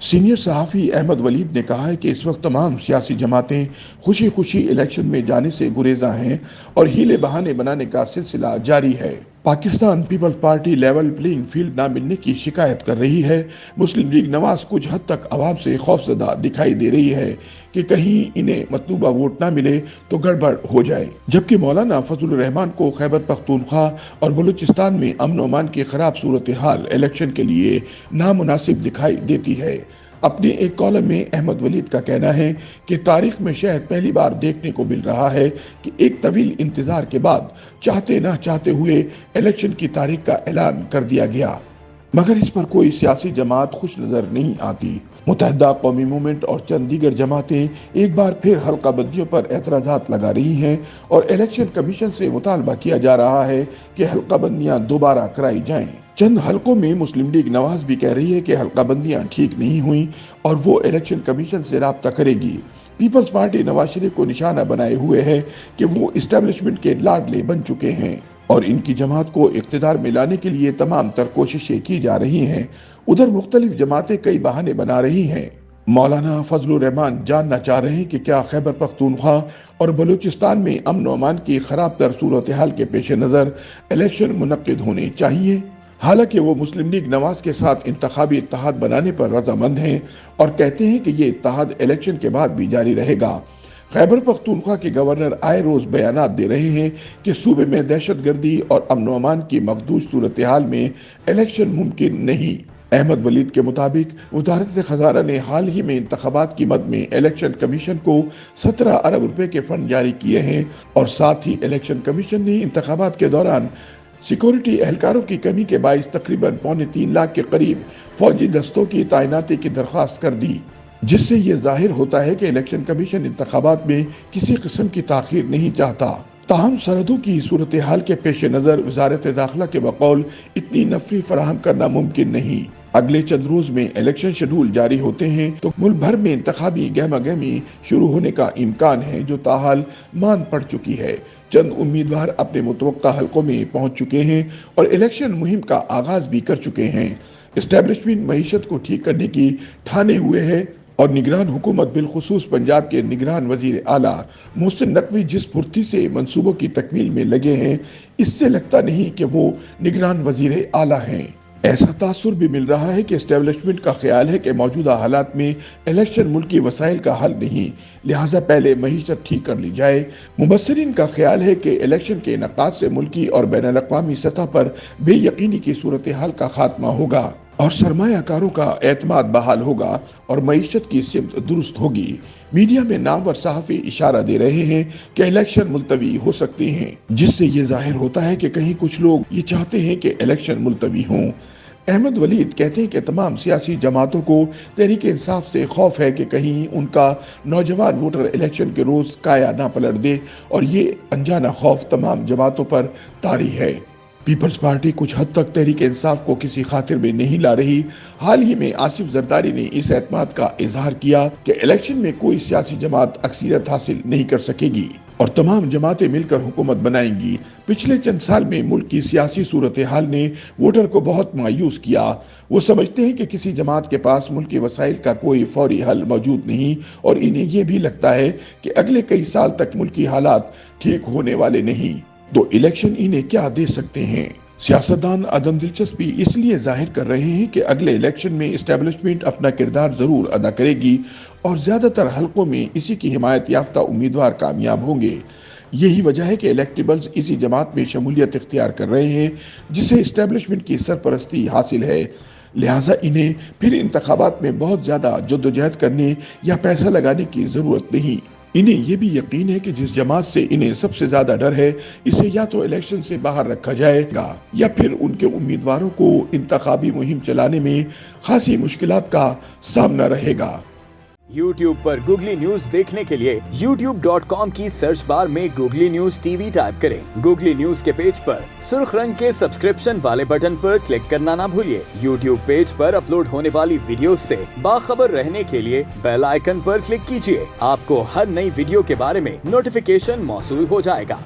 Senior सहाफ़ी अहमद वलीद ने कहा है कि इस वक्त तमाम सियासी जमातें खुशी खुशी इलेक्शन में जाने से गुरेज़ा हैं और हीले बहाने बनाने का सिलसिला जारी है। Pakistan Peoples Party level playing field ना मिलने की शिकायत कर रही है। मुस्लिम लीग नवाज कुछ हद तक आवाम से खौफजदा दिखाई दे रही है कि कहीं इन्हें मतलूबा वोट ना मिले तो गड़बड़ हो जाए, जबकि मौलाना फजलुर रहमान को खैबर पख्तूनख्वा और बलूचिस्तान में अमन व अमान की खराब सूरत हाल इलेक्शन के लिए नामुनासिब दिखाई देती है। अपने एक कॉलम में अहमद वलीद का कहना है कि तारीख में शायद पहली बार देखने को मिल रहा है कि एक तवील इंतजार के बाद चाहते ना चाहते हुए इलेक्शन की तारीख का ऐलान कर दिया गया, मगर इस पर कोई सियासी जमात खुश नजर नहीं आती। मुत्तहिदा कौमी मूवमेंट और चंद दीगर जमातें एक बार फिर हल्का बंदियों पर एतराज़ात लगा रही हैं और इलेक्शन कमीशन से मुतालबा किया जा रहा है कि हल्का बंदियां दोबारा कराई जाएं। चंद हलकों में मुस्लिम लीग नवाज भी कह रही है कि हल्का बंदियां ठीक नहीं हुई और वो इलेक्शन कमीशन से राब्ता करेगी। पीपल्स पार्टी नवाज शरीफ को निशाना बनाए हुए है कि वो इस्टेब्लिशमेंट के लाडले बन चुके हैं और इनकी जमात को इख्तिदार में लाने के लिए तमाम तर कोशिशें की जा रही हैं। उधर मुख्तलिफ जमातें कई बहाने बना रही हैं। मौलाना फजलुर रहमान जानना चाह रहे हैं कि क्या खैबर पख्तूनख्वा और बलूचिस्तान में अमन व अमान की खराब तर सूरत हाल के पेश नज़र इलेक्शन मुनक्किद होने चाहिए। हालांकि वो मुस्लिम लीग नवाज के साथ इंतखाबी इत्तेहाद बनाने पर रजामंद हैं और कहते हैं कि ये इत्तेहाद इलेक्शन के बाद भी जारी रहेगा। खैबर पख्तूनख्वा के गवर्नर आए रोज बयानात दे रहे हैं कि सूबे में दहशतगर्दी और अमन व अमान की मखदूश सूरत हाल में इलेक्शन मुमकिन नहीं। अहमद वलीद के मुताबिक वजारत खजाना ने हाल ही में इंतखाबात की मद में इलेक्शन कमीशन को 17 अरब रुपए के फंड जारी किए हैं और साथ ही इलेक्शन कमीशन ने इंतखाबात के दौरान सिक्योरिटी एहलकारों की कमी के बायस तकरीबन 3.25 लाख के करीब फौजी दस्तों की तैनाती की दरख्वास्त कर दी, जिससे ये जाहिर होता है कि इलेक्शन कमीशन इंतखाबात में किसी किस्म की ताखीर नहीं चाहता। ताहम सरहदों की सूरत हाल के पेश नज़र वजारत दाखिला के बकौल इतनी नफरी फराहम करना मुमकिन नहीं। अगले चंद रोज में इलेक्शन शेड्यूल जारी होते हैं तो मुल्क भर में इंतखाबी गहमा गहमी शुरू होने का इम्कान है, जो ताहाल मान पड़ चुकी है। चंद उम्मीदवार अपने मुतवक्का हलकों में पहुंच चुके हैं और इलेक्शन मुहिम का आगाज भी कर चुके हैं। इस्टेब्लिशमेंट मईशत को ठीक करने की ठाने हुए है और निगरान हुकूमत बिलखुसूस पंजाब के निगरान वजीर आला मोहसिन नकवी जिस फुर्ती से मंसूबों की तकमील में लगे हैं, इससे लगता नहीं कि वो निगरान वजीर आला हैं। ऐसा तासुर भी मिल रहा है कि एस्टेब्लिशमेंट का ख्याल है कि मौजूदा हालात में इलेक्शन मुल्की वसाइल का हल नहीं, लिहाजा पहले मईशत ठीक कर ली जाए। मुबस्सिरीन का ख्याल है कि इलेक्शन के इनेकाद से मुल्की और बैनुल अक़वामी सतह पर बेयकीनी की सूरत हाल का खात्मा होगा और सरमायाकारों का एतमाद बहाल होगा और मईशत की सिमत दुरुस्त होगी। मीडिया में नामवर सहाफ़ी इशारा दे रहे हैं कि इलेक्शन मुलतवी हो सकते हैं, जिससे ये जाहिर होता है कि कहीं कुछ लोग ये चाहते हैं कि इलेक्शन मुलतवी हों। अहमद वलीद कहते हैं कि तमाम सियासी जमातों को तहरीक इंसाफ से खौफ है कि कहीं उनका नौजवान वोटर इलेक्शन के रोज काया ना पलट दे और ये अनजाना खौफ तमाम जमातों पर तारी है। पीपल्स पार्टी कुछ हद तक तहरीक इंसाफ को किसी खातिर में नहीं ला रही। हाल ही में आसिफ जरदारी ने इस एतमाद का इजहार किया कि इलेक्शन में कोई सियासी जमात अक्सरियत हासिल नहीं कर सकेगी और तमाम जमातें मिलकर हुकूमत बनाएंगी। पिछले चंद साल में मुल्क की सियासी सूरत हाल ने वोटर को बहुत मायूस किया। वो समझते हैं कि किसी जमात के पास मुल्की वसाइल का कोई फौरी हल मौजूद नहीं और इन्हें यह भी लगता है कि अगले कई साल तक मुल्की हालात ठीक होने वाले नहीं, तो इलेक्शन इन्हें क्या दे सकते हैं। सियासतदान अदम दिलचस्पी इसलिए जाहिर कर रहे हैं कि अगले इलेक्शन में इस्टेब्लिशमेंट अपना किरदार जरूर अदा करेगी और ज्यादातर हलकों में इसी की हिमायत याफ्ता उम्मीदवार कामयाब होंगे। यही वजह है कि इलेक्टेबल्स इसी जमात में शमूलियत इख्तियार कर रहे हैं जिसे इस्टेब्लिशमेंट की सरपरस्ती हासिल है। लिहाजा इन्हें फिर इंतखाबात में बहुत ज्यादा जद्दोजहद करने या पैसा लगाने की जरूरत नहीं। इन्हें यह भी यकीन है कि जिस जमात से इन्हें सबसे ज्यादा डर है, इसे या तो इलेक्शन से बाहर रखा जाएगा या फिर उनके उम्मीदवारों को इंतखाबी मुहिम चलाने में खासी मुश्किलात का सामना रहेगा। YouTube पर गूगली न्यूज देखने के लिए youtube.com की सर्च बार में गूगली न्यूज टीवी टाइप करें। गूगली न्यूज के पेज पर सुर्ख रंग के सब्सक्रिप्शन वाले बटन पर क्लिक करना ना भूलिए। YouTube पेज पर अपलोड होने वाली वीडियो से बाखबर रहने के लिए बेल आइकन पर क्लिक कीजिए। आपको हर नई वीडियो के बारे में नोटिफिकेशन मौसूल हो जाएगा।